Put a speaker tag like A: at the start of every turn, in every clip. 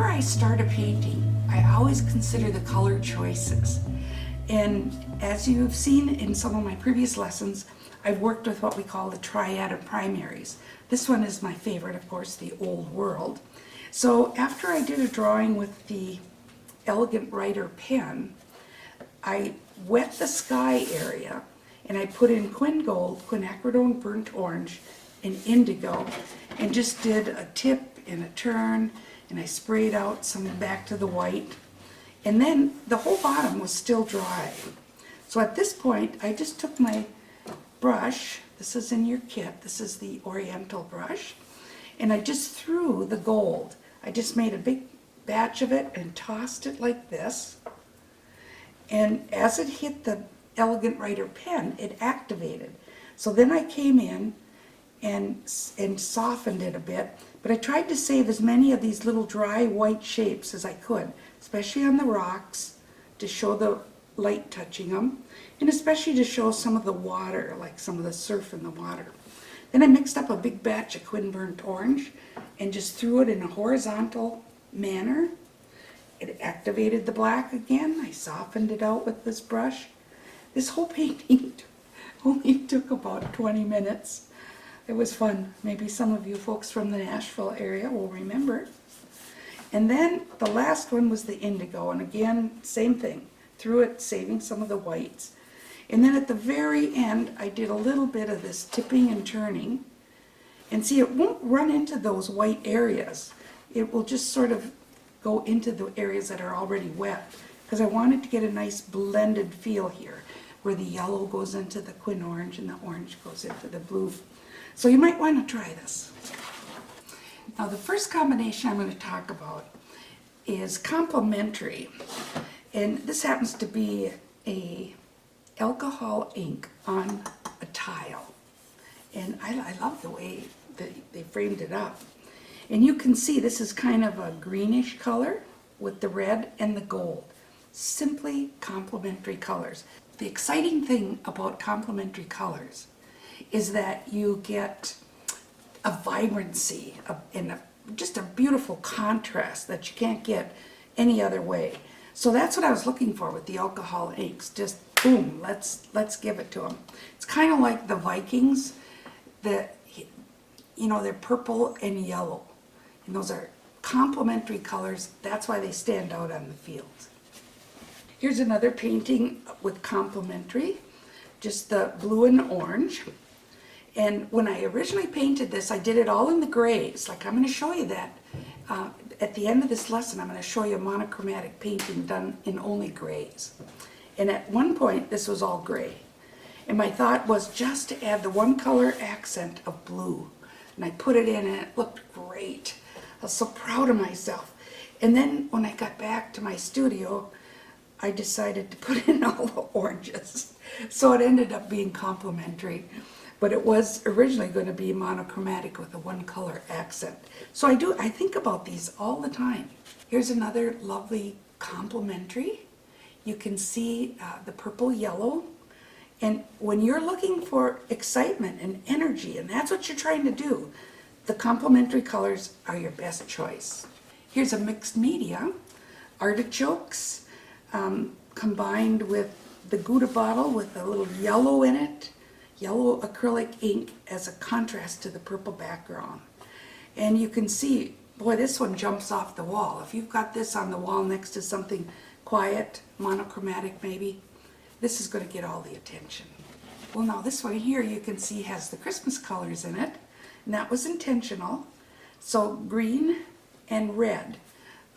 A: whenever I start a painting, I always consider the color choices. And as you've seen in some of my previous lessons, I've worked with what we call the triad of primaries. This one is my favorite, of course, the Old World. So after I did a drawing with the Elegant Writer pen, I wet the sky area and I put in Quin Gold, Quinacridone Burnt Orange, and Indigo, and just did a tip and a turn, and I sprayed out some back to the white. And then the whole bottom was still dry. So at this point, I just took my brush, this is in your kit, this is the Oriental brush, and I just threw the gold. I just made a big batch of it and tossed it like this. And as it hit the Elegant Writer pen, it activated. So then I came in and softened it a bit, but I tried to save as many of these little dry white shapes as I could, especially on the rocks, to show the light touching them, and especially to show some of the water, like some of the surf in the water. Then I mixed up a big batch of Quin Burnt Orange and just threw it in a horizontal manner. It activated the black again. I softened it out with this brush. This whole painting only took about 20 minutes. It was fun. Maybe some of you folks from the Nashville area will remember. And then the last one was the Indigo, and again, same thing. Threw it, saving some of the whites. And then at the very end, I did a little bit of this tipping and turning. And see, it won't run into those white areas. It will just sort of go into the areas that are already wet, because I wanted to get a nice blended feel here, where the yellow goes into the Quin Orange and the orange goes into the blue. So you might want to try this. Now the first combination I'm going to talk about is complementary, and this happens to be a alcohol ink on a tile, and I love the way they framed it up. And you can see this is kind of a greenish color with the red and the gold. Simply complementary colors. The exciting thing about complementary colors is that you get a vibrancy and just a beautiful contrast that you can't get any other way. So that's what I was looking for with the alcohol inks. Just boom, let's give it to them. It's kind of like the Vikings, that, you know, they're purple and yellow, and those are complementary colors. That's why they stand out on the field. Here's another painting with complementary, just the blue and orange. And when I originally painted this, I did it all in the grays. Like, I'm going to show you that. At the end of this lesson, I'm going to show you a monochromatic painting done in only grays. And at one point, this was all gray. And my thought was just to add the one color accent of blue. And I put it in, and it looked great. I was so proud of myself. And then when I got back to my studio, I decided to put in all the oranges. So it ended up being complementary. But it was originally going to be monochromatic with a one color accent. So I think about these all the time. Here's another lovely complementary. You can see the purple yellow. And when you're looking for excitement and energy, and that's what you're trying to do, the complementary colors are your best choice. Here's a mixed media, artichokes combined with the Gouda bottle with a little yellow in it. Yellow acrylic ink as a contrast to the purple background. And you can see, boy, this one jumps off the wall. If you've got this on the wall next to something quiet, monochromatic maybe, this is going to get all the attention. Well, now this one here you can see has the Christmas colors in it, and that was intentional. So green and red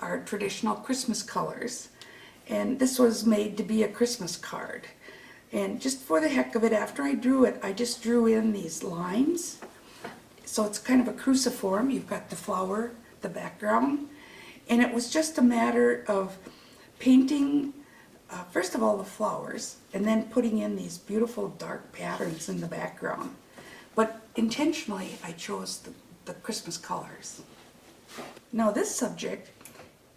A: are traditional Christmas colors, and this was made to be a Christmas card. And just for the heck of it, after I drew it, I just drew in these lines. So it's kind of a cruciform. You've got the flower, the background. And it was just a matter of painting, first of all, the flowers, and then putting in these beautiful dark patterns in the background. But intentionally, I chose the Christmas colors. Now this subject,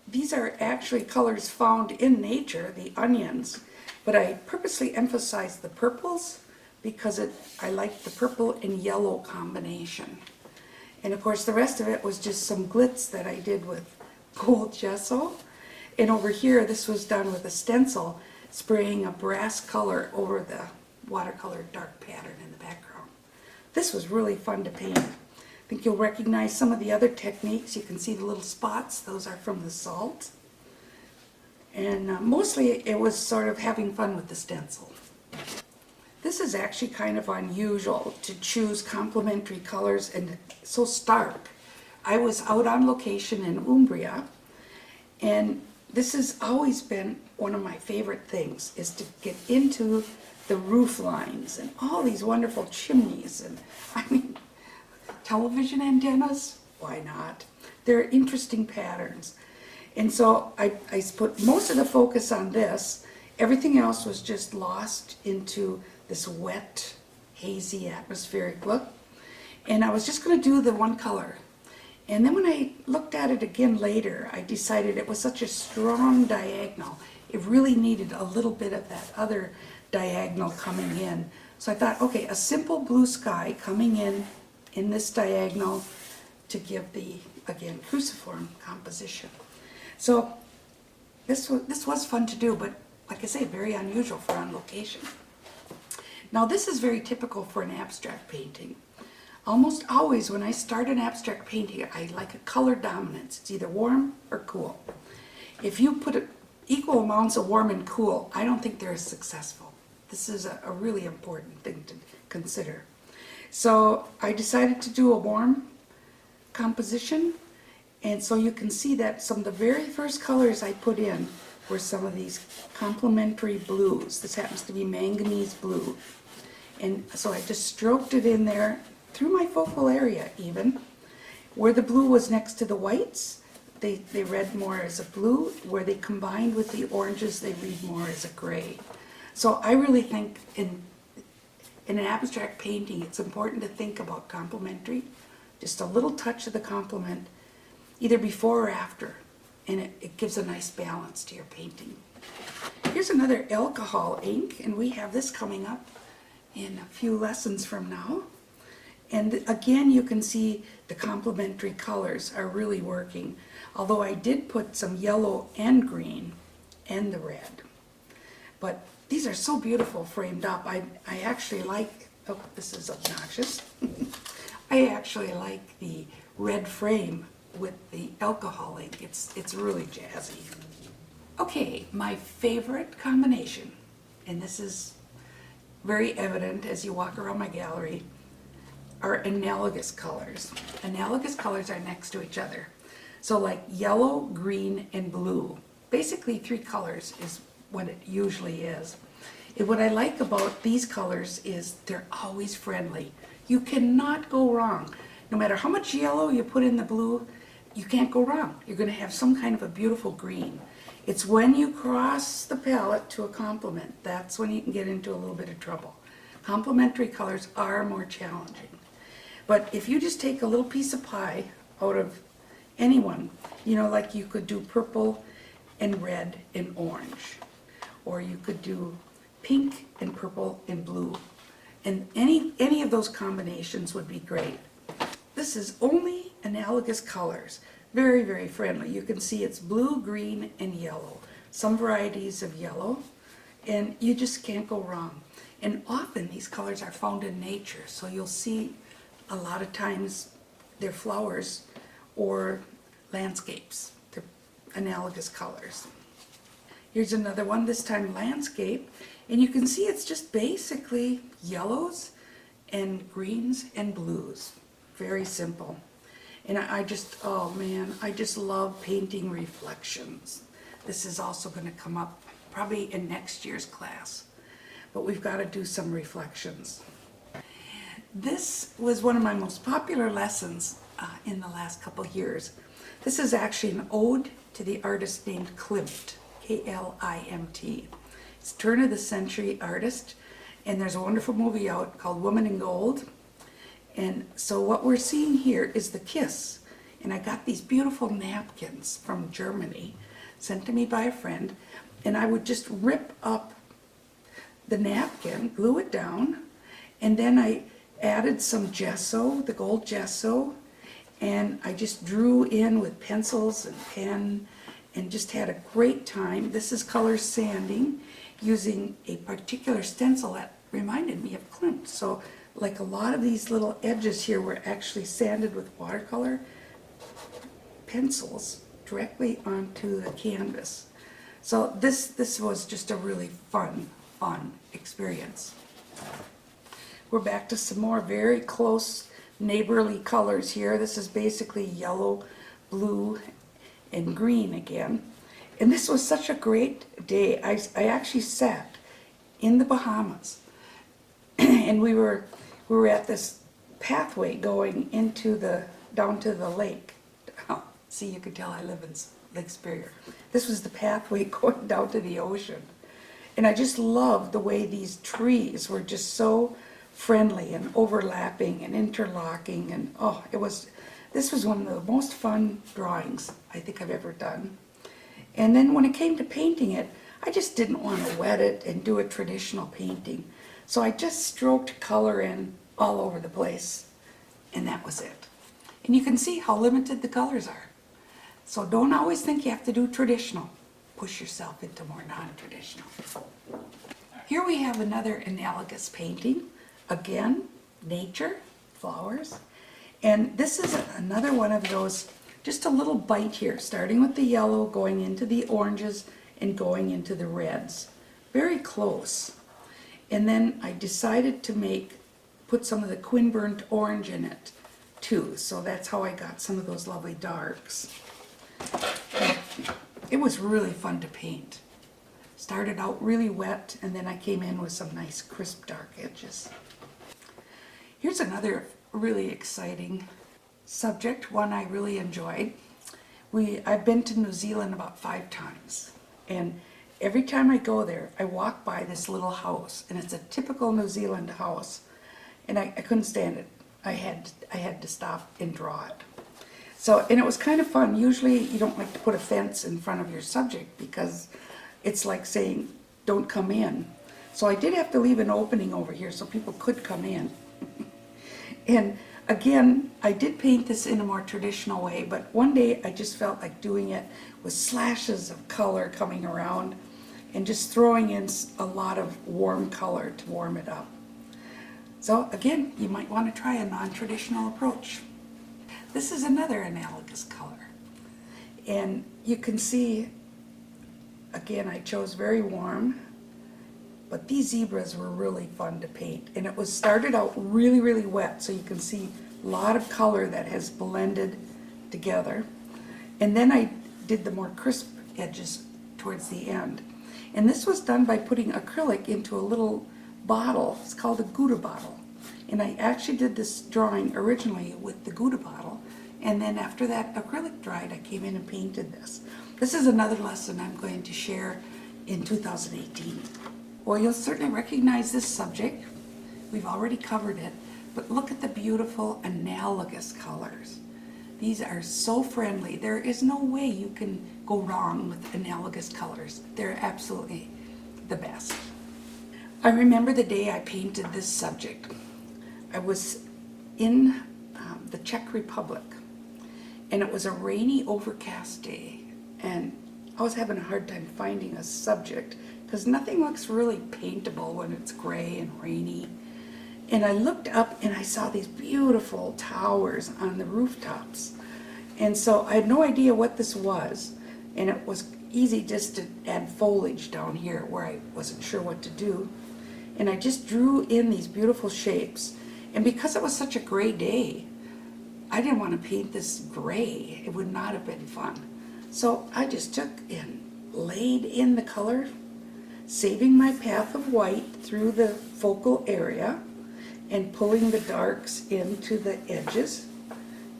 A: these are actually colors found in nature, the onions. But I purposely emphasized the purples because I like the purple and yellow combination. And of course the rest of it was just some glitz that I did with gold gesso. And over here, this was done with a stencil, spraying a brass color over the watercolor dark pattern in the background. This was really fun to paint. I think you'll recognize some of the other techniques. You can see the little spots. Those are from the salt. And mostly it was sort of having fun with the stencil. This is actually kind of unusual to choose complementary colors and so stark. I was out on location in Umbria, and this has always been one of my favorite things, is to get into the roof lines and all these wonderful chimneys and, I mean, television antennas, why not? They're interesting patterns. And so I put most of the focus on this. Everything else was just lost into this wet, hazy, atmospheric look. And I was just going to do the one color. And then when I looked at it again later, I decided it was such a strong diagonal. It really needed a little bit of that other diagonal coming in. So I thought, okay, a simple blue sky coming in this diagonal to give the, again, cruciform composition. So this was fun to do, but like I say, very unusual for on location. Now this is very typical for an abstract painting. Almost always when I start an abstract painting, I like a color dominance. It's either warm or cool. If you put equal amounts of warm and cool, I don't think they're as successful. This is a really important thing to consider. So I decided to do a warm composition. And so you can see that some of the very first colors I put in were some of these complementary blues. This happens to be manganese blue. And so I just stroked it in there through my focal area even. Where the blue was next to the whites, they read more as a blue. Where they combined with the oranges, they read more as a gray. So I really think in an abstract painting, it's important to think about complementary. Just a little touch of the complement, either before or after, and it gives a nice balance to your painting. Here's another alcohol ink, and we have this coming up in a few lessons from now. And again, you can see the complementary colors are really working, although I did put some yellow and green and the red. But these are so beautiful framed up. I actually like, oh, this is obnoxious. I actually like the red frame with the alcohol ink. It's really jazzy. Okay, my favorite combination, and this is very evident as you walk around my gallery, are analogous colors. Analogous colors are next to each other. So like yellow, green, and blue. Basically 3 colors is what it usually is. And what I like about these colors is they're always friendly. You cannot go wrong. No matter how much yellow you put in the blue, you can't go wrong. You're going to have some kind of a beautiful green. It's when you cross the palette to a complement, that's when you can get into a little bit of trouble. Complementary colors are more challenging. But if you just take a little piece of pie out of anyone, you know, like you could do purple and red and orange, or you could do pink and purple and blue, and any of those combinations would be great. This is only analogous colors, very, very friendly. You can see it's blue, green, and yellow. Some varieties of yellow, and you just can't go wrong. And often these colors are found in nature, so you'll see a lot of times they're flowers or landscapes. They're analogous colors. Here's another one, this time landscape, and you can see it's just basically yellows and greens and blues. Very simple. And I just, oh man, I just love painting reflections. This is also going to come up probably in next year's class, but we've got to do some reflections. This was one of my most popular lessons in the last couple years. This is actually an ode to the artist named Klimt, K-L-I-M-T. It's a turn of the century artist, and there's a wonderful movie out called Woman in Gold. And so what we're seeing here is the kiss. And I got these beautiful napkins from Germany, sent to me by a friend, and I would just rip up the napkin, glue it down, and then I added some gesso, the gold gesso, and I just drew in with pencils and pen and just had a great time. This is color sanding using a particular stencil that reminded me of Klimt. So like a lot of these little edges here were actually sanded with watercolor pencils directly onto the canvas. So this was just a really fun experience. We're back to some more very close neighborly colors here. This is basically yellow, blue, and green again. And this was such a great day. I actually sat in the Bahamas and we were at this pathway going into down to the lake. Oh, see, you can tell I live in Lake Superior. This was the pathway going down to the ocean. And I just loved the way these trees were just so friendly and overlapping and interlocking, and oh, this was one of the most fun drawings I think I've ever done. And then when it came to painting it, I just didn't want to wet it and do a traditional painting. So I just stroked color in all over the place, and that was it. And you can see how limited the colors are. So don't always think you have to do traditional. Push yourself into more non-traditional. Here we have another analogous painting. Again, nature, flowers. And this is another one of those, just a little bite here, starting with the yellow, going into the oranges, and going into the reds. Very close. And then I decided to put some of the quinburnt orange in it too. So that's how I got some of those lovely darks. It was really fun to paint. Started out really wet, and then I came in with some nice crisp dark edges. Here's another really exciting subject, one I really enjoyed. I've been to New Zealand about 5 times, and every time I go there, I walk by this little house, and it's a typical New Zealand house, and I couldn't stand it. I had to stop and draw it. And it was kind of fun. Usually you don't like to put a fence in front of your subject because it's like saying, don't come in. So I did have to leave an opening over here so people could come in. And again, I did paint this in a more traditional way, but one day I just felt like doing it with slashes of color coming around and just throwing in a lot of warm color to warm it up. So again, you might want to try a non-traditional approach. This is another analogous color. And you can see, again, I chose very warm, but these zebras were really fun to paint. And it was started out really, really wet, so you can see a lot of color that has blended together. And then I did the more crisp edges towards the end. And this was done by putting acrylic into a little bottle. It's called a Gouda bottle. And I actually did this drawing originally with the Gouda bottle. And then after that acrylic dried, I came in and painted this. This is another lesson I'm going to share in 2018. Well, you'll certainly recognize this subject. We've already covered it, but look at the beautiful analogous colors. These are so friendly. There is no way you can go wrong with analogous colors. They're absolutely the best. I remember the day I painted this subject. I was in the Czech Republic, and it was a rainy, overcast day, and I was having a hard time finding a subject because nothing looks really paintable when it's gray and rainy. And I looked up and I saw these beautiful towers on the rooftops. And so I had no idea what this was, and it was easy just to add foliage down here where I wasn't sure what to do. And I just drew in these beautiful shapes. And because it was such a gray day, I didn't want to paint this gray. It would not have been fun. So I just took and laid in the color, saving my path of white through the focal area and pulling the darks into the edges,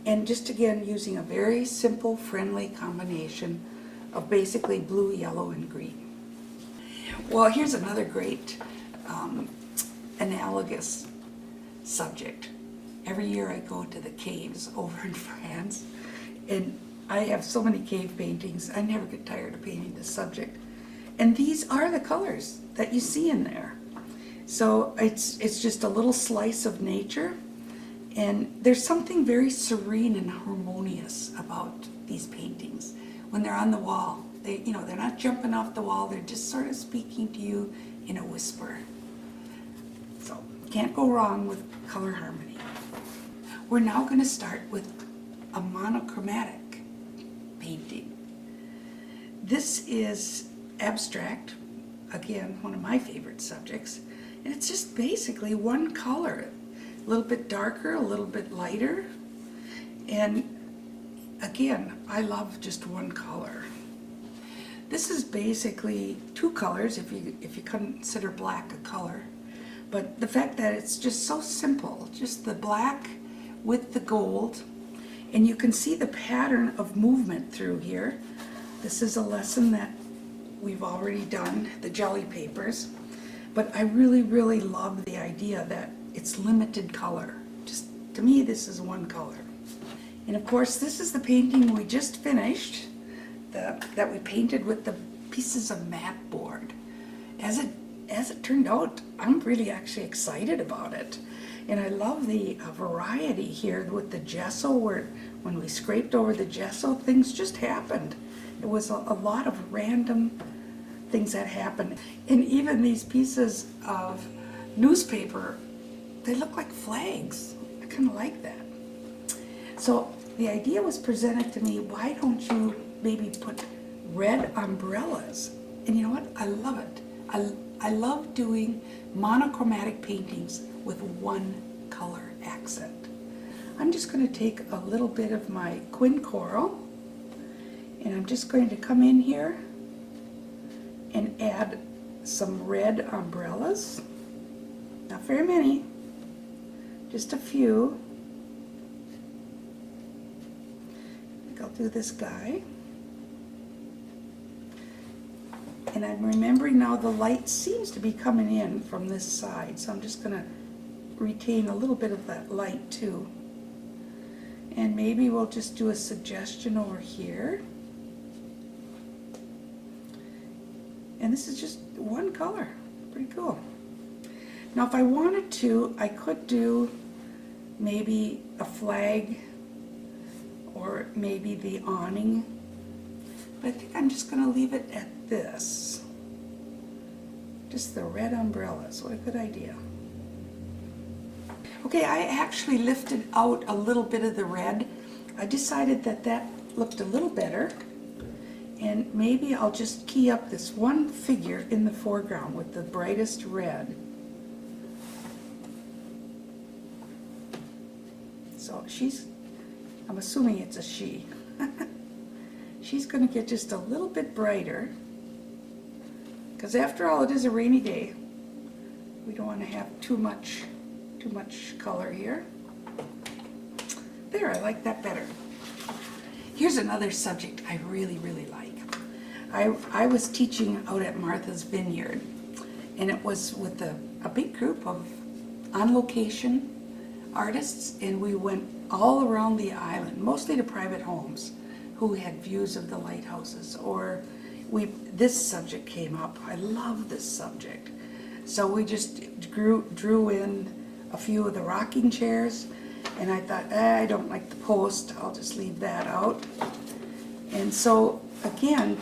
A: and just again using a very simple, friendly combination of basically blue, yellow, and green. Well, here's another great analogous subject. Every year I go to the caves over in France, and I have so many cave paintings. I never get tired of painting this subject. And these are the colors that you see in there. So it's just a little slice of nature, And there's something very serene and harmonious about these paintings. When they're on the wall, they're not jumping off the wall, they're just sort of speaking to you in a whisper. So, can't go wrong with color harmony. We're now going to start with a monochromatic painting. This is abstract, again, one of my favorite subjects, and it's just basically one color. A little bit darker, a little bit lighter, and again, I love just one color. This is basically two colors if you consider black a color, but the fact that it's just so simple, just the black with the gold, and you can see the pattern of movement through here. This is a lesson that we've already done, the jelly papers, but I really, really love the idea that it's limited color. Just to me, this is one color. And of course, this is the painting we just finished, that we painted with the pieces of mat board. As it turned out, I'm really actually excited about it. And I love the variety here with the gesso, where when we scraped over the gesso, things just happened. It was a lot of random things that happened. And even these pieces of newspaper, they look like flags. I kind of like that. So the idea was presented to me, why don't you maybe put red umbrellas? And you know what? I love it. I love doing monochromatic paintings with one color accent. I'm just going to take a little bit of my Quin Coral, and I'm just going to come in here and add some red umbrellas. Not very many. Just a few. I think I'll do this guy. And I'm remembering now the light seems to be coming in from this side, so I'm just going to retain a little bit of that light too. And maybe we'll just do a suggestion over here. And this is just one color. Pretty cool. Now if I wanted to, I could do maybe a flag or maybe the awning, but I think I'm just going to leave it at this. Just the red umbrellas. What a good idea. Okay, I actually lifted out a little bit of the red. I decided that that looked a little better, and maybe I'll just key up this one figure in the foreground with the brightest red. So I'm assuming it's a she. She's going to get just a little bit brighter, because after all, it is a rainy day. We don't want to have too much color here. There, I like that better. Here's another subject I really, really like. I was teaching out at Martha's Vineyard, and it was with a big group of on-location artists, and we went all around the island, mostly to private homes who had views of the lighthouses, or this subject came up. I love this subject. So we just drew in a few of the rocking chairs, and I thought, I don't like the post, I'll just leave that out. And so again,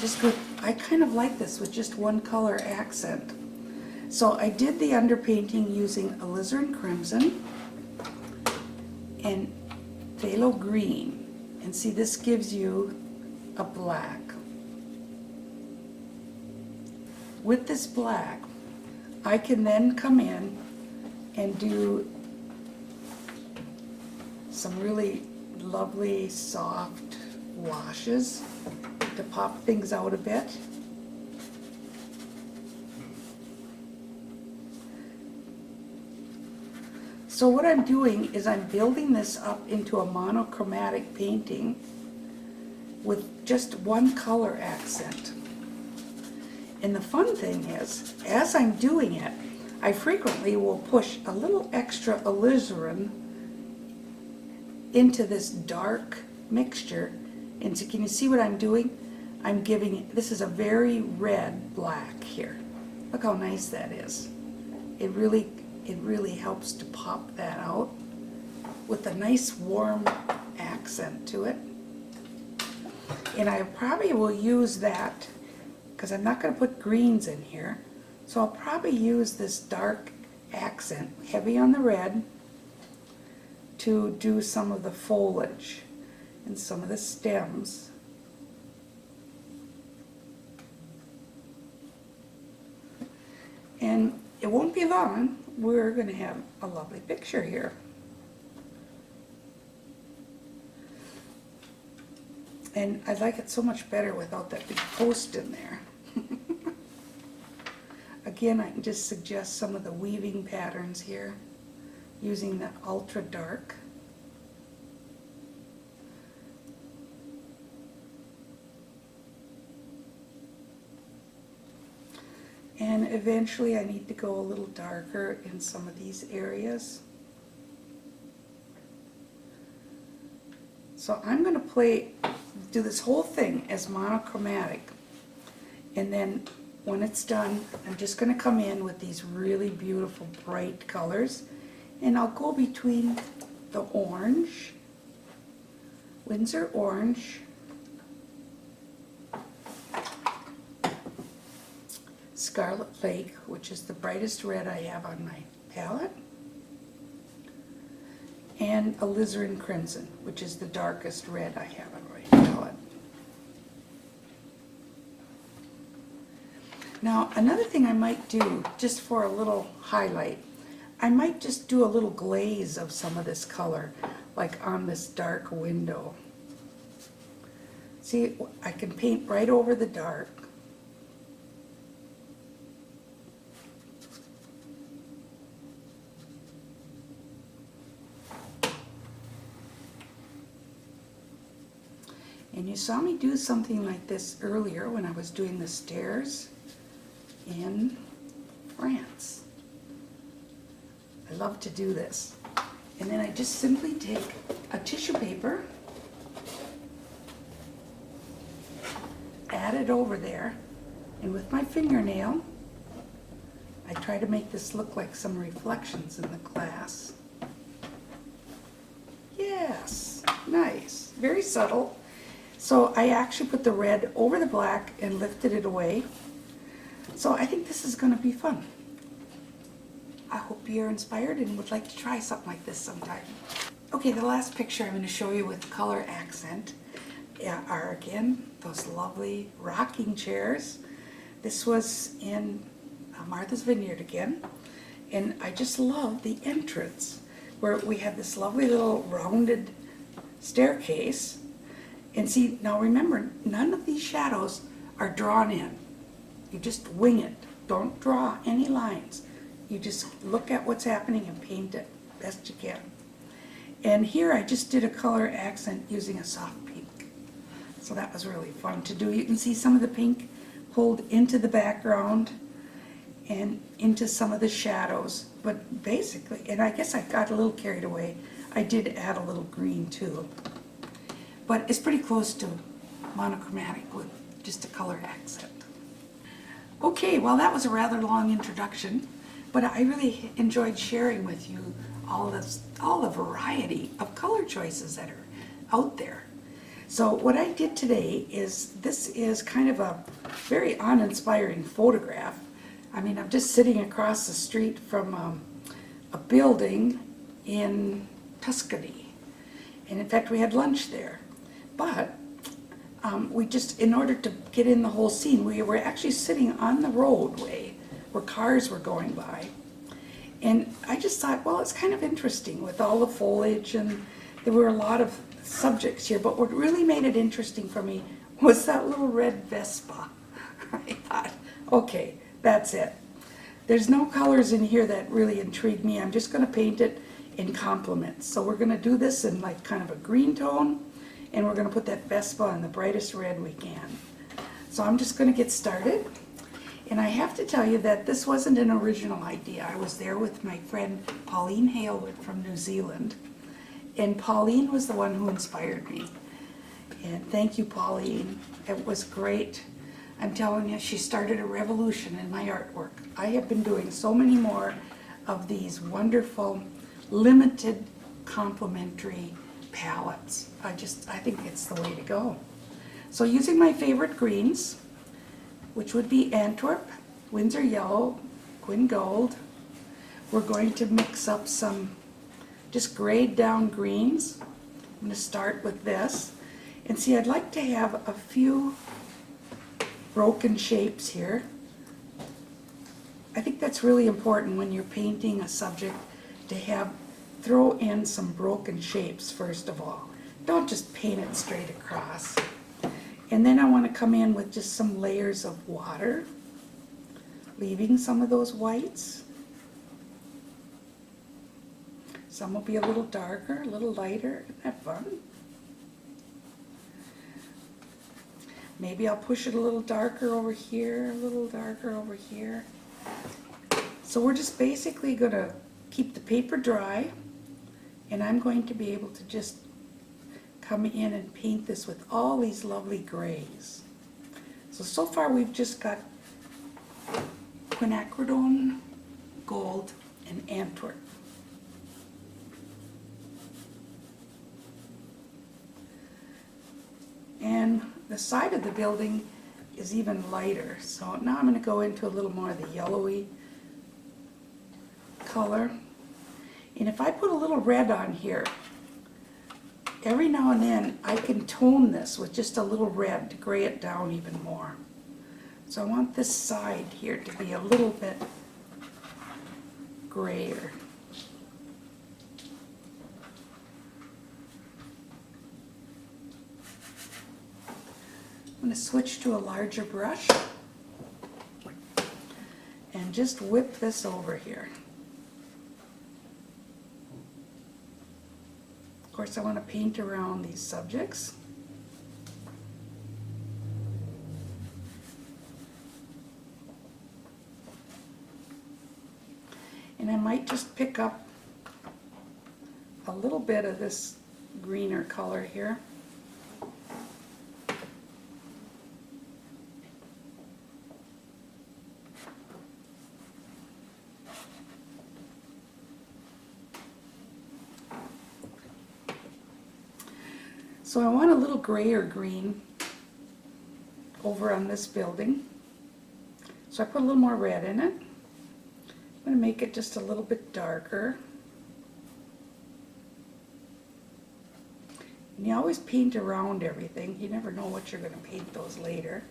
A: I kind of like this with just one color accent. So I did the underpainting using alizarin crimson and phthalo green, and see, this gives you a black. With this black, I can then come in and do some really lovely soft washes to pop things out a bit. So what I'm doing is I'm building this up into a monochromatic painting with just one color accent. And the fun thing is, as I'm doing it, I frequently will push a little extra alizarin into this dark mixture. And so can you see what I'm doing? I'm giving it, this is a very red black here. Look how nice that is. It really helps to pop that out. with a nice warm accent to it. And I probably will use that because I'm not going to put greens in here. So I'll probably use this dark accent, heavy on the red, to do some of the foliage and some of the stems. And it won't be long, we're going to have a lovely picture here. And I like it so much better without that big post in there. Again, I can just suggest some of the weaving patterns here using the ultra dark. And eventually I need to go a little darker in some of these areas. So I'm going to do this whole thing as monochromatic, and then when it's done, I'm just going to come in with these really beautiful bright colors, and I'll go between the orange, Windsor orange, Scarlet Lake, which is the brightest red I have on my palette, and alizarin crimson, which is the darkest red I have on my palette. Now, another thing I might do, just for a little highlight, I might just do a little glaze of some of this color, like on this dark window. See, I can paint right over the dark. And you saw me do something like this earlier when I was doing the stairs in France. I love to do this. And then I just simply take a tissue paper, add it over there, and with my fingernail, I try to make this look like some reflections in the glass. Yes, nice, very subtle. So I actually put the red over the black and lifted it away. So I think this is going to be fun. I hope you're inspired and would like to try something like this sometime. Okay, the last picture I'm going to show you with color accent are again those lovely rocking chairs. This was in Martha's Vineyard again, and I just love the entrance where we have this lovely little rounded staircase. And see, now remember, none of these shadows are drawn in. You just wing it. Don't draw any lines. You just look at what's happening and paint it best you can. And here I just did a color accent using a soft pink. So that was really fun to do. You can see some of the pink pulled into the background and into some of the shadows. But basically, and I guess I got a little carried away, I did add a little green too. But it's pretty close to monochromatic with just a color accent. Okay, well that was a rather long introduction, but I really enjoyed sharing with you all the variety of color choices that are out there. So what I did today is, this is kind of a very uninspiring photograph. I mean, I'm just sitting across the street from a building in Tuscany. And in fact, we had lunch there. But we just, in order to get in the whole scene, we were actually sitting on the roadway where cars were going by. And I just thought, well, it's kind of interesting with all the foliage, and there were a lot of subjects here, but what really made it interesting for me was that little red Vespa. I thought, okay, that's it. There's no colors in here that really intrigue me. I'm just going to paint it in complements. So we're going to do this in like kind of a green tone, and we're going to put that Vespa in the brightest red we can. So I'm just going to get started. And I have to tell you that this wasn't an original idea. I was there with my friend Pauline Hailwood from New Zealand. And Pauline was the one who inspired me. And thank you, Pauline. It was great. I'm telling you, she started a revolution in my artwork. I have been doing so many more of these wonderful, limited complementary palettes. I think it's the way to go. So using my favorite greens, which would be Antwerp, Windsor Yellow, Quin Gold, we're going to mix up some just grayed down greens. I'm going to start with this. And see, I'd like to have a few broken shapes here. I think that's really important when you're painting a subject to throw in some broken shapes first of all. Don't just paint it straight across. And then I want to come in with just some layers of water, leaving some of those whites. Some will be a little darker, a little lighter. Isn't that fun? Maybe I'll push it a little darker over here, a little darker over here. So we're just basically going to keep the paper dry, and I'm going to be able to just come in and paint this with all these lovely grays. So far we've just got quinacridone, gold, and Antwerp. And the side of the building is even lighter. So now I'm going to go into a little more of the yellowy color. And if I put a little red on here, every now and then I can tone this with just a little red to gray it down even more. So I want this side here to be a little bit grayer. I'm going to switch to a larger brush and just whip this over here. Of course, I want to paint around these subjects. And I might just pick up a little bit of this greener color here. So I want a little grayer green over on this building. So I put a little more red in it. I'm going to make it just a little bit darker. And you always paint around everything. You never know what you're going to paint those later.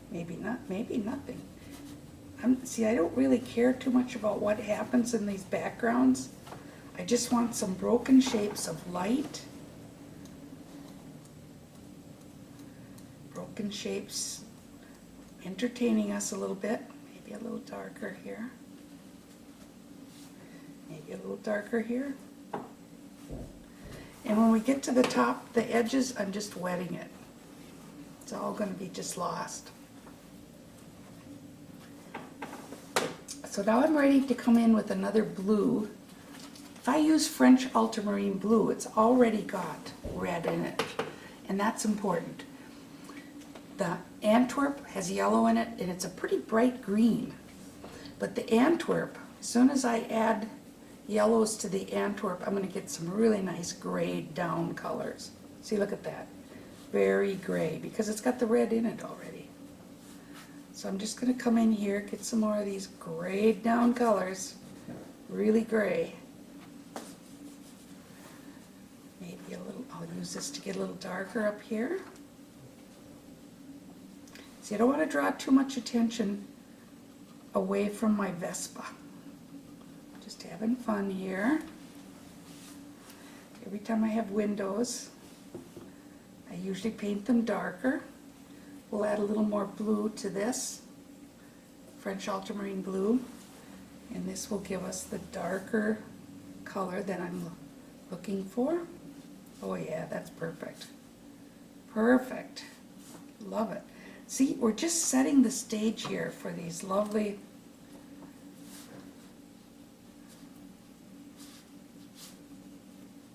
A: Maybe not, maybe nothing. See, I don't really care too much about what happens in these backgrounds. I just want some broken shapes of light. Broken shapes entertaining us a little bit. Maybe a little darker here. Maybe a little darker here. And when we get to the top, the edges, I'm just wetting it. It's all going to be just lost. So now I'm ready to come in with another blue. If I use French ultramarine blue, it's already got red in it, and that's important. The Antwerp has yellow in it, and it's a pretty bright green. But the Antwerp, as soon as I add yellows to the Antwerp, I'm going to get some really nice grayed down colors. See, look at that. Very gray, because it's got the red in it already. So I'm just going to come in here, get some more of these grayed down colors. Really gray. Maybe a little, I'll use this to get a little darker up here. See, I don't want to draw too much attention away from my Vespa. Just having fun here. Every time I have windows, I usually paint them darker. We'll add a little more blue to this, French ultramarine blue, and this will give us the darker color that I'm looking for. Oh yeah, that's perfect. Perfect. Love it. See, we're just setting the stage here for these lovely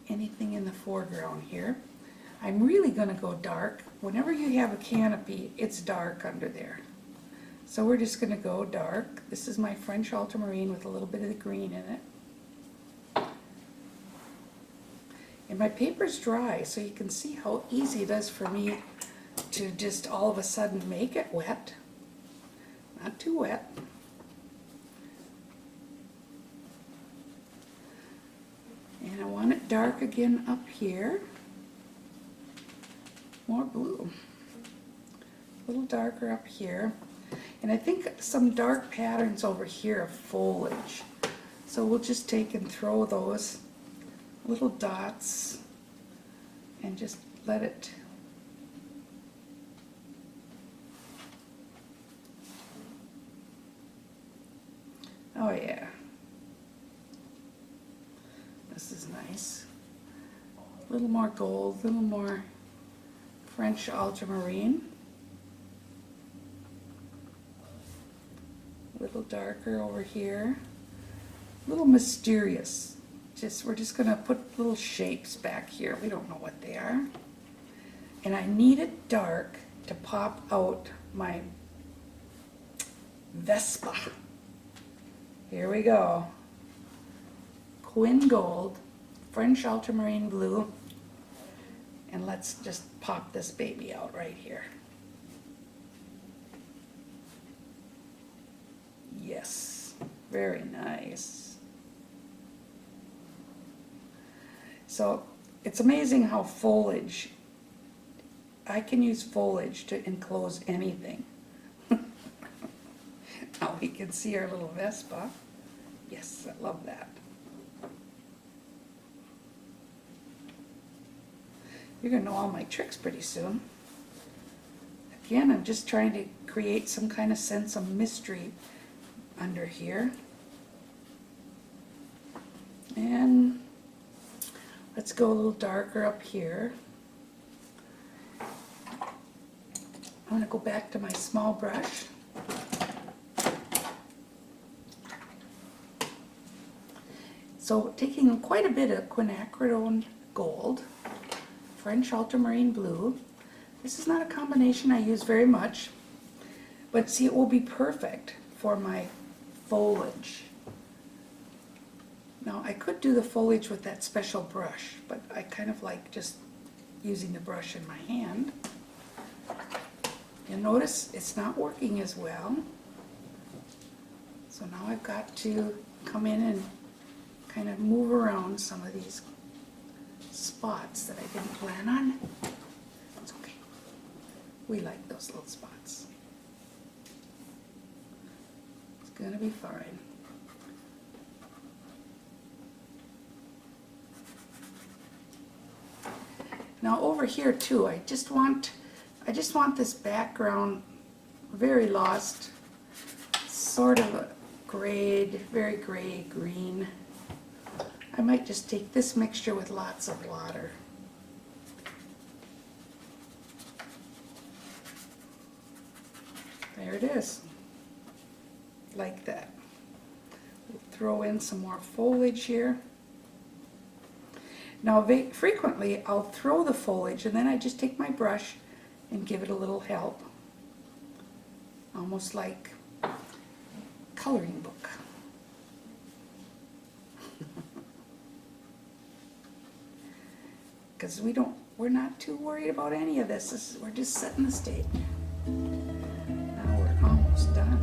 A: anything in the foreground here. I'm really going to go dark. Whenever you have a canopy, it's dark under there. So we're just going to go dark. This is my French ultramarine with a little bit of the green in it. And my paper's dry, so you can see how easy it is for me to just all of a sudden make it wet. Not too wet. And I want it dark again up here. More blue. A little darker up here. And I think some dark patterns over here of foliage. So we'll just take and throw those little dots and just let it oh yeah, this is nice. A little more gold, a little more French ultramarine, a little darker over here, a little mysterious. We're just gonna put little shapes back here. We don't know what they are. And I need it dark to pop out my Vespa. Here we go. Quin gold, French ultramarine blue, and let's just pop this baby out right here. Yes, very nice. So it's amazing how foliage, I can use foliage to enclose anything. Now we can see our little Vespa. Yes, I love that. You're gonna know all my tricks pretty soon. Again, I'm just trying to create some kind of sense of mystery under here. And let's go a little darker up here. I'm going to go back to my small brush. So taking quite a bit of quinacridone gold, French ultramarine blue. This is not a combination I use very much, but see, it will be perfect for my foliage. Now, I could do the foliage with that special brush, but I kind of like just using the brush in my hand. You'll notice it's not working as well. So now I've got to come in and kind of move around some of these spots that I didn't plan on. It's okay. We like those little spots. It's gonna be fine. Now over here too, I just want this background very lost, sort of a grayed, very gray green. I might just take this mixture with lots of water. There it is, like that. We'll throw in some more foliage here. Now, frequently, I'll throw the foliage and then I just take my brush and give it a little help. Almost like a coloring book. Because we're not too worried about any of this. We're just setting the stage. Now we're almost done.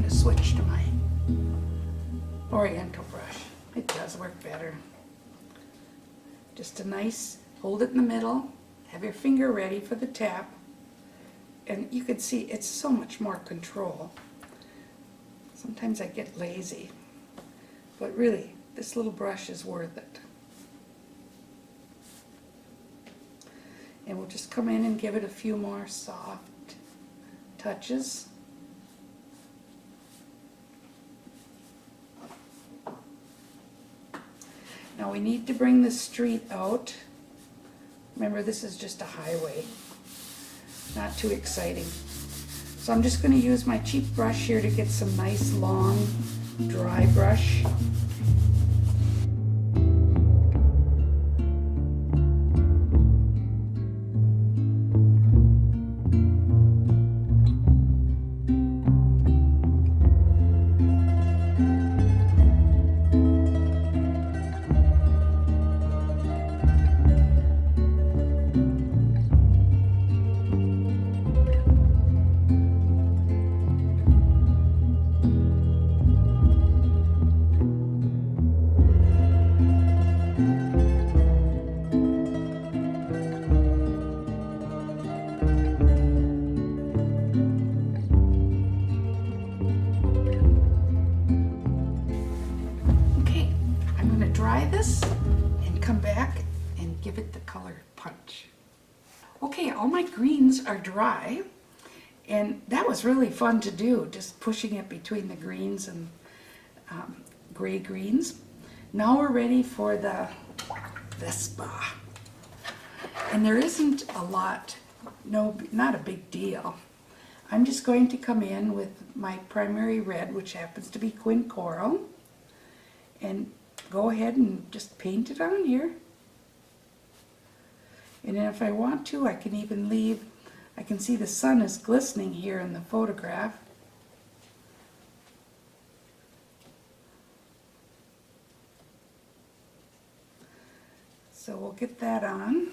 A: Switch to my Oriental brush. It does work better. Just a nice, hold it in the middle, have your finger ready for the tap, and you can see it's so much more control. Sometimes I get lazy, but really, this little brush is worth it. And we'll just come in and give it a few more soft touches. Now we need to bring the street out. Remember, this is just a highway. Not too exciting. So I'm just going to use my cheap brush here to get some nice long dry brush. did the color punch. Okay, all my greens are dry, and that was really fun to do, just pushing it between the greens and gray greens. Now we're ready for the Vespa. And there isn't a lot, no, not a big deal. I'm just going to come in with my primary red, which happens to be Quin Coral, and go ahead and just paint it on here. And then if I want to, I can even leave, I can see the sun is glistening here in the photograph. So we'll get that on.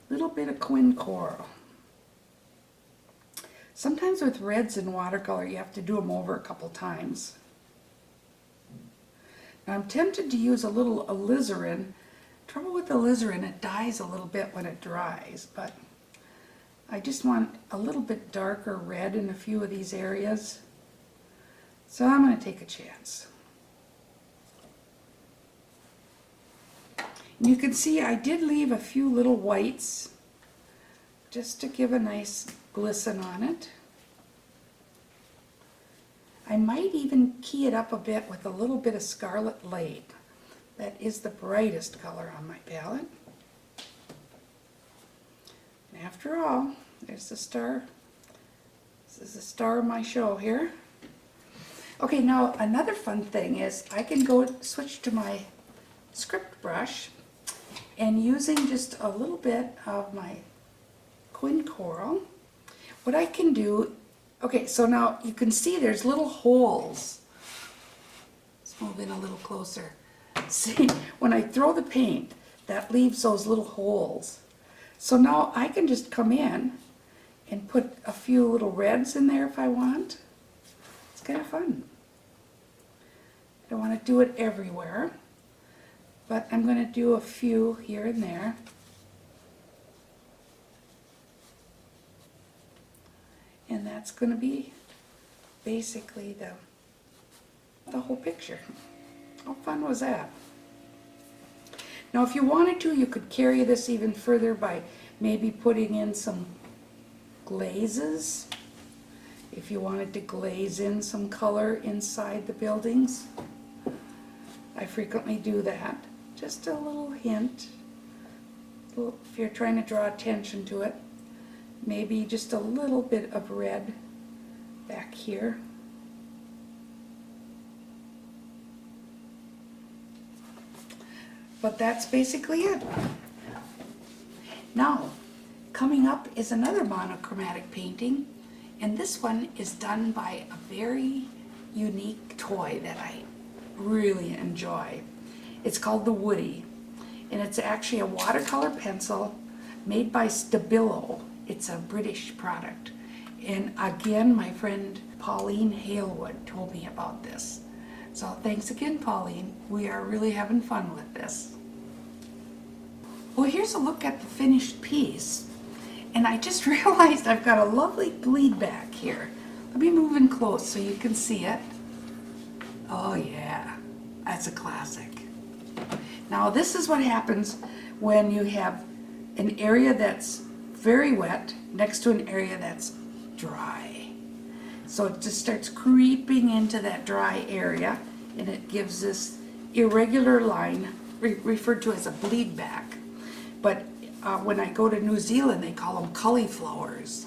A: Little bit of Quin Coral. Sometimes with reds in watercolor, you have to do them over a couple times. Now I'm tempted to use a little alizarin. Trouble with alizarin, it dyes a little bit when it dries, but I just want a little bit darker red in a few of these areas. So I'm going to take a chance. You can see I did leave a few little whites just to give a nice glisten on it. I might even key it up a bit with a little bit of Scarlet Lake. That is the brightest color on my palette. And after all, there's the star. This is the star of my show here. Okay, now another fun thing is I can go switch to my script brush, and using just a little bit of my Quin Coral, what I can do, okay, so now you can see there's little holes. Let's move in a little closer. See, when I throw the paint, that leaves those little holes. So now I can just come in and put a few little reds in there if I want. It's kind of fun. I don't want to do it everywhere, but I'm going to do a few here and there. And that's going to be basically the whole picture. How fun was that? Now if you wanted to, you could carry this even further by maybe putting in some glazes. If you wanted to glaze in some color inside the buildings. I frequently do that. Just a little hint. If you're trying to draw attention to it, maybe just a little bit of red back here. But that's basically it. Now, coming up is another monochromatic painting, and this one is done by a very unique toy that I really enjoy. It's called the Woody, and it's actually a watercolor pencil made by Stabilo. It's a British product. And again, my friend Pauline Hailwood told me about this. So thanks again, Pauline. We are really having fun with this. Well, here's a look at the finished piece. And I just realized I've got a lovely bleed back here. Let me move in close so you can see it. Oh yeah, that's a classic. Now this is what happens when you have an area that's very wet next to an area that's dry. So it just starts creeping into that dry area, and it gives this irregular line referred to as a bleed back. But when I go to New Zealand, they call them cauliflowers.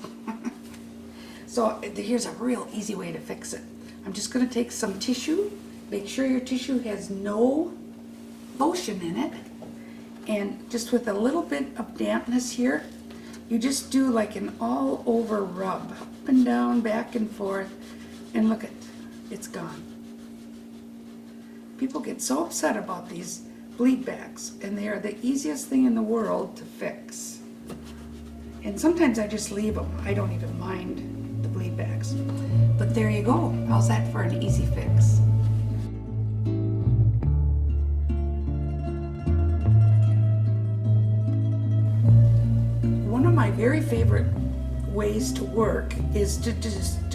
A: So here's a real easy way to fix it. I'm just going to take some tissue. Make sure your tissue has no lotion in it. And just with a little bit of dampness here, you just do like an all over rub. Up and down, back and forth. And look at, it's gone. People get so upset about these bleed backs, and they are the easiest thing in the world to fix. And sometimes I just leave them. I don't even mind the bleed backs. But there you go. How's that for an easy fix? One of my very favorite ways to work is to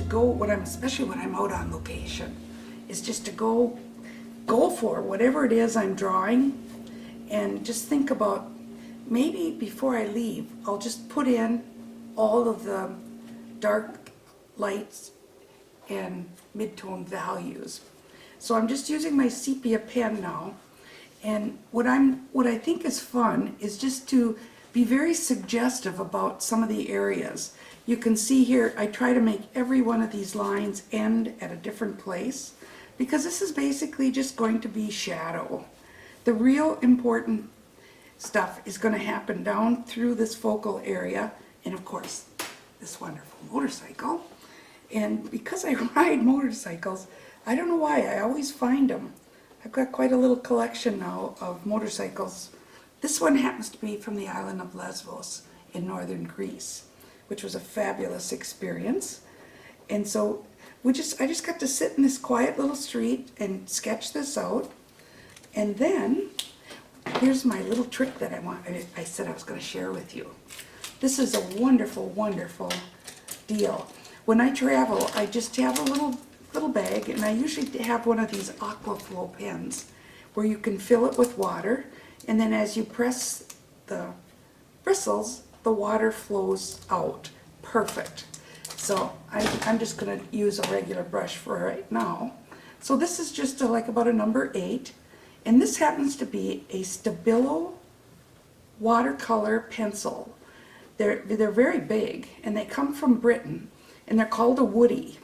A: go especially when I'm out on location, is just to go go for whatever it is I'm drawing, and just think about, maybe before I leave, I'll just put in all of the dark lights and mid-tone values. So I'm just using my sepia pen now, and what I think is fun is just to be very suggestive about some of the areas. You can see here I try to make every one of these lines end at a different place, because this is basically just going to be shadow. The real important stuff is going to happen down through this focal area, and of course this wonderful motorcycle. And because I ride motorcycles, I don't know why, I always find them. I've got quite a little collection now of motorcycles. This one happens to be from the island of Lesbos in northern Greece, which was a fabulous experience. And so I just got to sit in this quiet little street and sketch this out. And then here's my little trick that I said I was going to share with you. This is a wonderful, wonderful deal. When I travel, I just have a little bag, and I usually have one of these aquaflow pens where you can fill it with water, and then as you press the bristles, the water flows out. Perfect. So I'm just going to use a regular brush for right now. So this is just like about a number 8, and this happens to be a Stabilo watercolor pencil. They're very big, and they come from Britain, and they're called a Woody.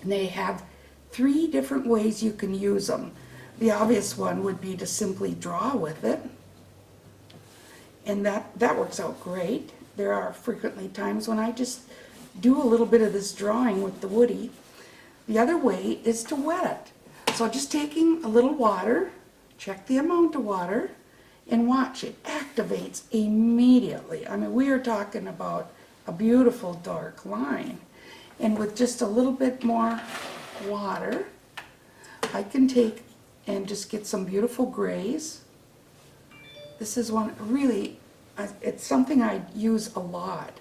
A: And they have 3 different ways you can use them. The obvious one would be to simply draw with it, and that works out great. There are frequently times when I just do a little bit of this drawing with the Woody. The other way is to wet it. So just taking a little water, check the amount of water, and watch, it activates immediately. I mean, we are talking about a beautiful dark line. And with just a little bit more water, I can take and just get some beautiful grays. This is one really, it's something I use a lot.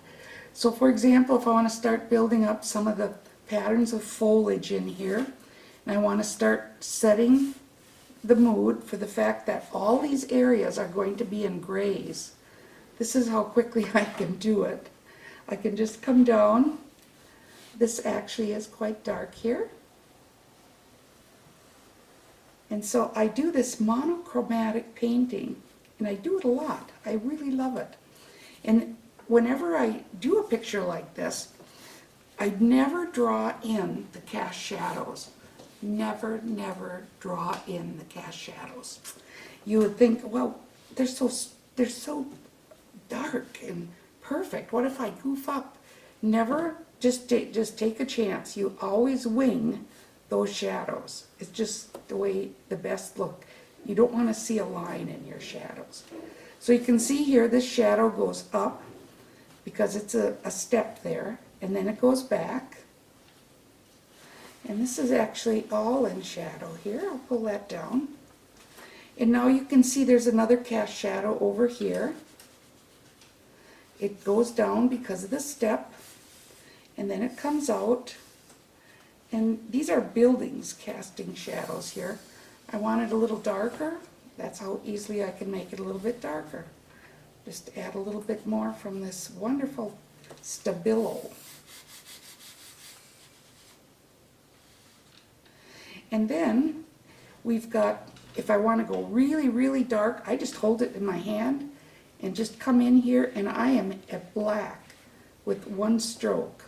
A: So for example, if I want to start building up some of the patterns of foliage in here, and I want to start setting the mood for the fact that all these areas are going to be in grays, this is how quickly I can do it. I can just come down. This actually is quite dark here. And so I do this monochromatic painting, and I do it a lot. I really love it. And whenever I do a picture like this, I never draw in the cast shadows. Never, never draw in the cast shadows. You would think, well, they're so dark and perfect. What if I goof up? Never. Just take a chance. You always wing those shadows. It's just the way the best look. You don't want to see a line in your shadows. So you can see here this shadow goes up because it's a step there, and then it goes back. And this is actually all in shadow here. I'll pull that down. And now you can see there's another cast shadow over here. It goes down because of the step, and then it comes out. And these are buildings casting shadows here. I want it a little darker. That's how easily I can make it a little bit darker. Just add a little bit more from this wonderful Stabilo. And then we've got, if I want to go really, really dark, I just hold it in my hand and just come in here, and I am at black with one stroke.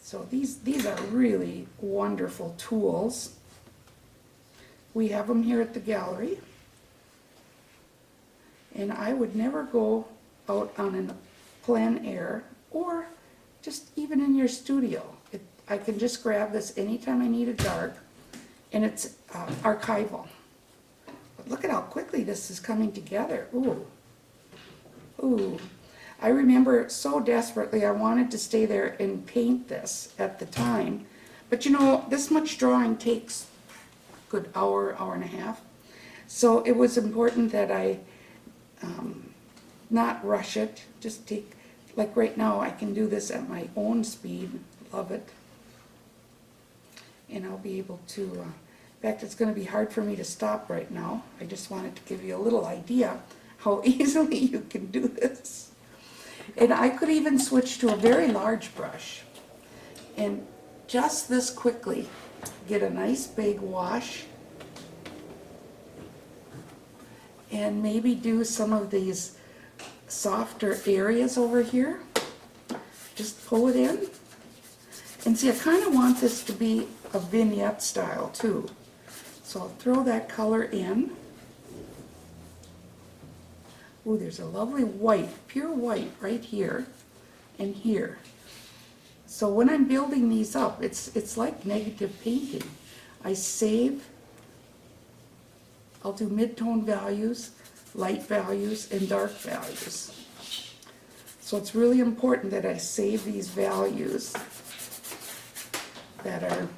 A: So these are really wonderful tools. We have them here at the gallery. And I would never go out on a plein air, or just even in your studio. I can just grab this anytime I need it dark, and it's archival. But look at how quickly this is coming together. Ooh. Ooh. I remember so desperately I wanted to stay there and paint this at the time. But you know, this much drawing takes a good hour, hour and a half. So it was important that I not rush it. Just take, like right now, I can do this at my own speed. Love it. and I'll be able to, in fact, it's going to be hard for me to stop right now. I just wanted to give you a little idea how easily you can do this. And I could even switch to a very large brush and just this quickly get a nice big wash and maybe do some of these softer areas over here. Just pull it in. And see, I kind of want this to be a vignette style too. So I'll throw that color in. Ooh, there's a lovely white, pure white right here and here. So when I'm building these up, it's like negative painting. I save, I'll do mid-tone values, light values, and dark values. So it's really important that I save these values that are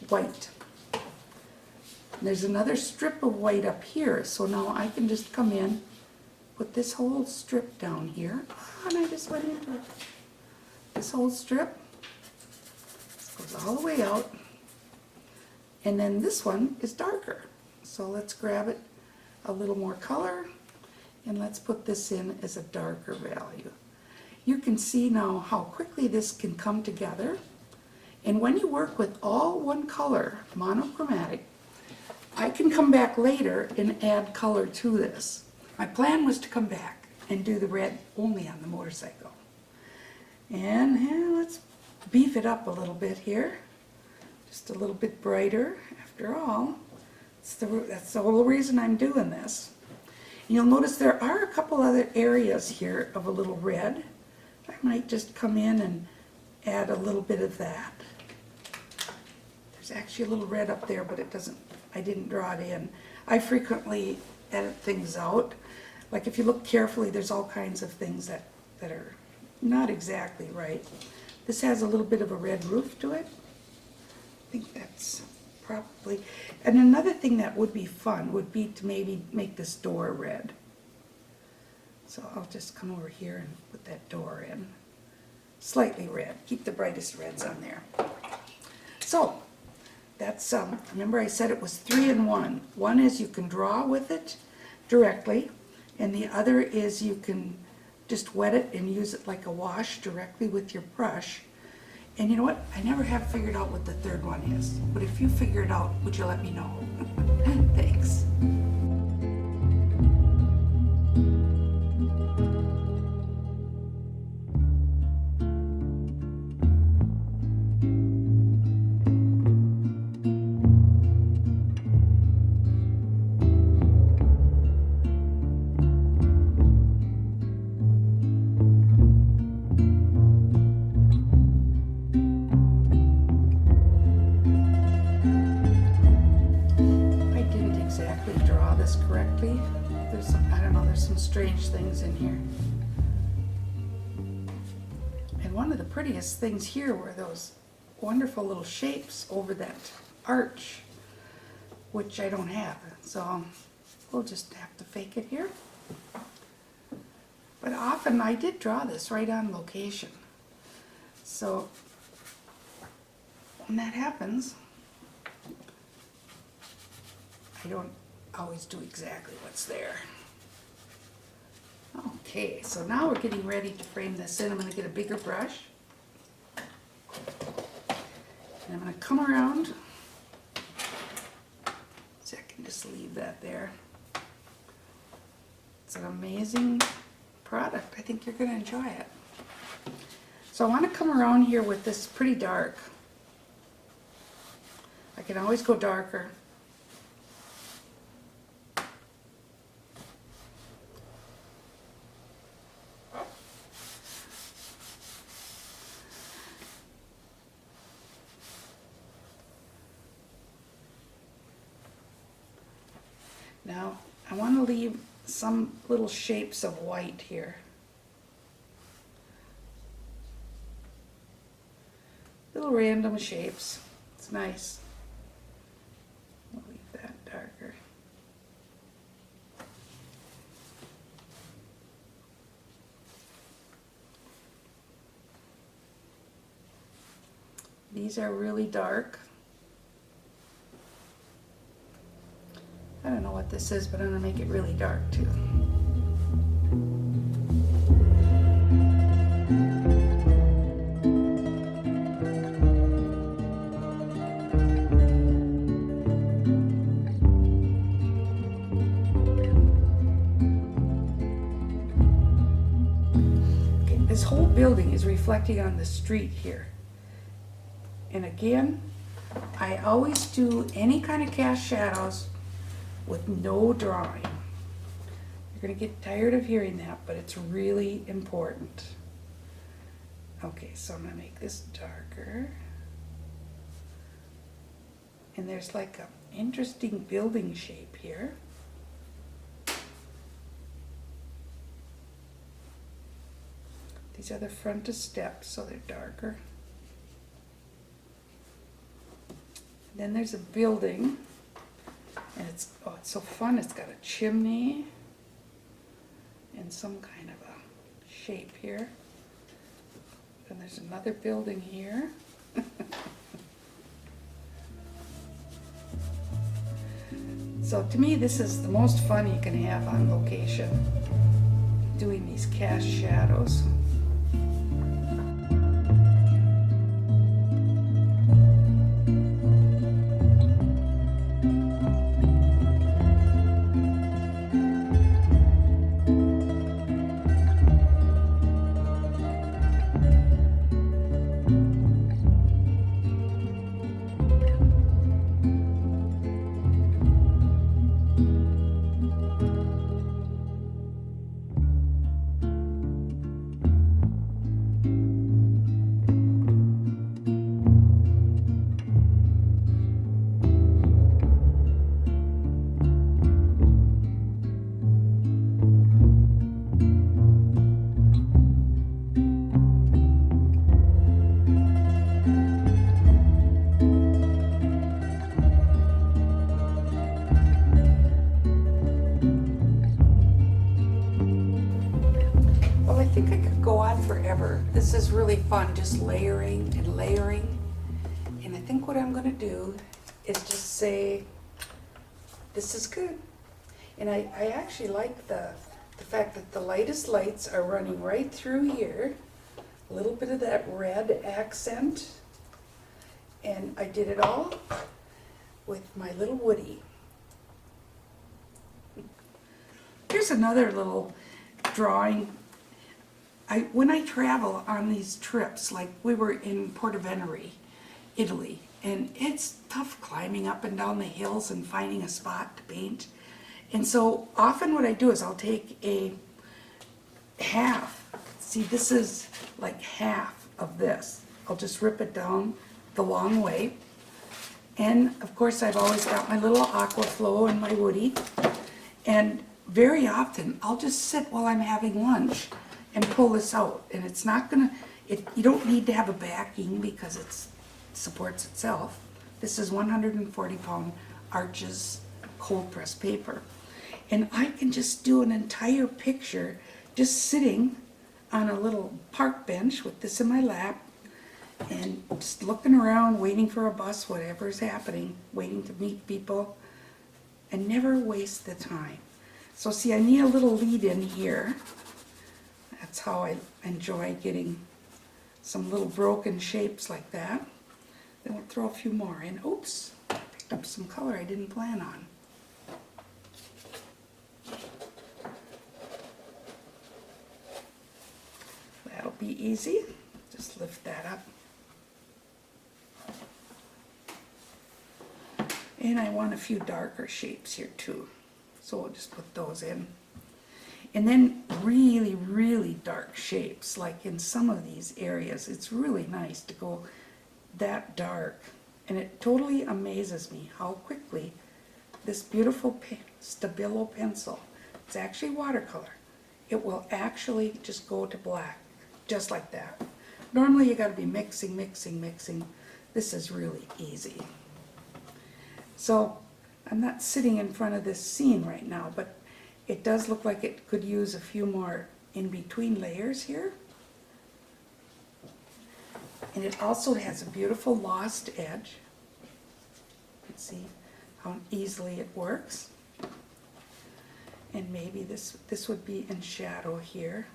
A: white. And there's another strip of white up here, so now I can just come in, put this whole strip down here, and I just went into it. This whole strip goes all the way out, and then this one is darker. So let's grab it a little more color, and let's put this in as a darker value. You can see now how quickly this can come together. And when you work with all one color, monochromatic, I can come back later and add color to this. My plan was to come back and do the red only on the motorcycle. And let's beef it up a little bit here. Just a little bit brighter, after all. That's the whole reason I'm doing this. You'll notice there are a couple other areas here of a little red. I might just come in and add a little bit of that. There's actually a little red up there, but I didn't draw it in. I frequently edit things out. Like if you look carefully, there's all kinds of things that are not exactly right. This has a little bit of a red roof to it. I think that's probably, and another thing that would be fun would be to maybe make this door red. So I'll just come over here and put that door in. Slightly red, keep the brightest reds on there. So that's, remember I said it was 3 in 1. One is you can draw with it directly, and the other is you can just wet it and use it like a wash directly with your brush. And you know what? I never have figured out what the third one is. But if you figure it out, would you let me know? Thanks. Correctly. There's some, I don't know, there's some strange things in here. And one of the prettiest things here were those wonderful little shapes over that arch, which I don't have. So we'll just have to fake it here. But often I did draw this right on location. So when that happens, I don't always do exactly what's there. Okay, so now we're getting ready to frame this in. I'm going to get a bigger brush. And I'm going to come around. So I can just leave that there. It's an amazing product. I think you're going to enjoy it. So I want to come around here with this pretty dark. I can always go darker. Now, I want to leave some little shapes of white here. Little random shapes. It's nice. I'll leave that darker. These are really dark. what this is, but I'm gonna make it really dark too. Okay, this whole building is reflecting on the street here. And again, I always do any kind of cast shadows with no drawing. You're gonna get tired of hearing that, but it's really important. Okay, so I'm gonna make this darker. And there's like an interesting building shape here. These are the front of steps, so they're darker. Then there's a building, and it's so fun. It's got a chimney and some kind of a shape here. And there's another building here. So to me, this is the most fun you can have on location, doing these cast shadows. Forever. This is really fun, just layering and layering. And I think what I'm going to do is just say, this is good. And I actually like the fact that the lightest lights are running right through here. A little bit of that red accent. And I did it all with my little Woody. Here's another little drawing. When I travel on these trips, like we were in Portovenere, Italy, and it's tough climbing up and down the hills and finding a spot to paint. And so often what I do is I'll take a half. See, this is like half of this. I'll just rip it down the long way. And of course I've always got my little aqua flow and my Woody. And very often I'll just sit while I'm having lunch and pull this out, and it's not gonna, you don't need to have a backing because it supports itself. This is 140-pound Arches cold press paper. And I can just do an entire picture just sitting on a little park bench with this in my lap and just looking around, waiting for a bus, whatever's happening, waiting to meet people, and never waste the time. So see, I need a little lead in here. That's how I enjoy getting some little broken shapes like that. Then we'll throw a few more in. Oops, picked up some color I didn't plan on. That'll be easy. Just lift that up. And I want a few darker shapes here too. So we'll just put those in. And then really, really dark shapes, like in some of these areas, it's really nice to go that dark. And it totally amazes me how quickly this beautiful Stabilo pencil, it's actually watercolor, it will actually just go to black, just like that. Normally you gotta be mixing, mixing, mixing. This is really easy. So I'm not sitting in front of this scene right now, but it does look like it could use a few more in between layers here. And it also has a beautiful lost edge. You can see how easily it works. And maybe this would be in shadow here.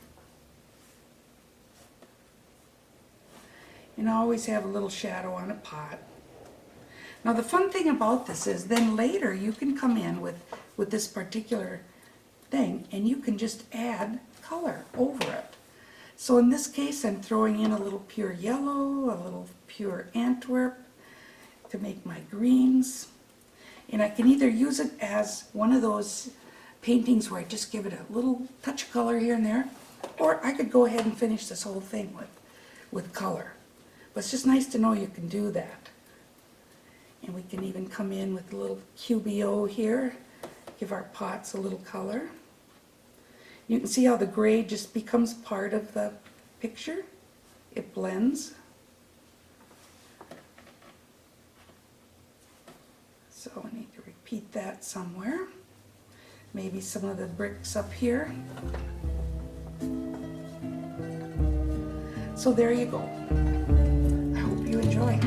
A: And I always have a little shadow on a pot. Now the fun thing about this is then later you can come in with this particular thing and you can just add color over it. So in this case I'm throwing in a little pure yellow, a little pure Antwerp to make my greens. And I can either use it as one of those paintings where I just give it a little touch of color here and there, or I could go ahead and finish this whole thing with color. But it's just nice to know you can do that. And we can even come in with a little QBO here, give our pots a little color. You can see how the gray just becomes part of the picture. It blends. So I need to repeat that somewhere. Maybe some of the bricks up here. So there you go. I hope you enjoy.